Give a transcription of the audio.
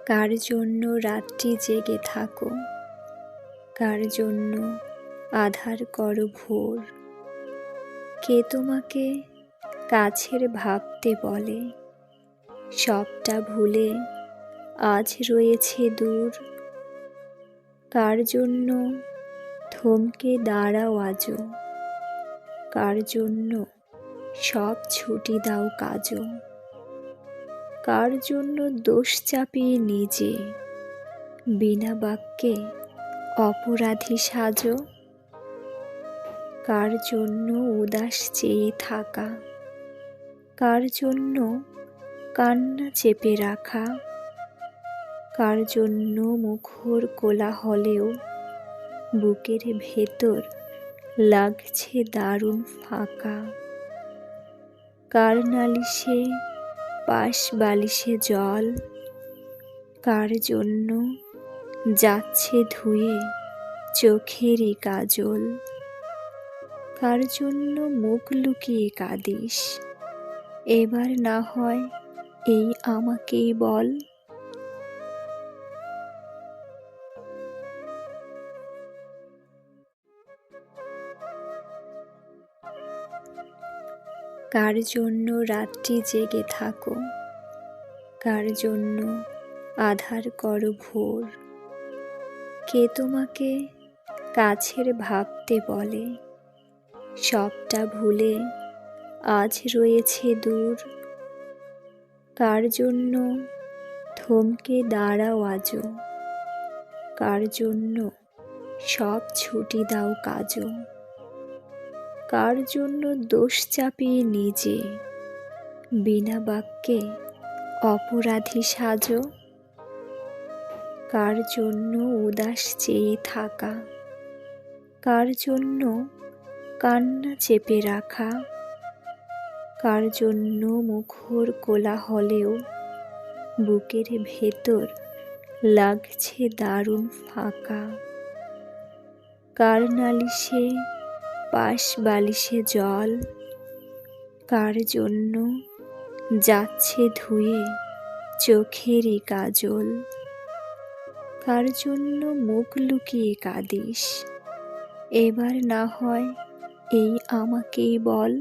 কার জন্য রাত্রি জেগে থাকো, কার জন্য আধার করো ভোর। কে তোমাকে কাছের ভাবতে বলে, সবটা ভুলে আজ রয়েছে দূর। কার জন্য থমকে দাঁড়াও আজও, কার জন্য সব ছুটি দাও কাজও। কার জন্য দোষ চাপিয়ে নিজে বিনা বাক্যে অপরাধী সাজো। কার জন্য উদাস চেয়ে থাকা, কার জন্য কান্না চেপে রাখা। কার জন্য মুখর কোলাহলেও বুকের ভেতর লাগছে দারুণ ফাঁকা। কার নালিশে পাশ বালিশে জল, কার জন্য যাচ্ছে ধুয়ে চোখেরই কাজল। কার জন্য মুখ লুকিয়ে কাঁদিস, এবার না হয় এই আমাকেই বল। কার জন্য রাত্রি জেগে থাকো, কার জন্য আধার করো ভোর। কে তোমাকে কাছের ভাবতে বলে, সবটা ভুলে আজ রয়েছে দূর। কার জন্য থমকে দাঁড়াও আজও, কার জন্য সব ছুটি দাও কাজও। কার জন্য দোষ চাপিয়ে নিজে বিনা বাক্যে অপরাধী সাজো। কার জন্য উদাস চেয়ে থাকা, কার জন্য কান্না চেপে রাখা। কার জন্য মুখর কোলাহলেও বুকের ভেতর লাগছে দারুণ ফাঁকা। কার নালিশে পাশ বালিশে জল, কার জন্য যাচ্ছে ধুয়ে চোখেরই কাজল। কার জন্য মুখ লুকিয়ে কাঁদিস, এবার না হয় এই আমাকেই বল।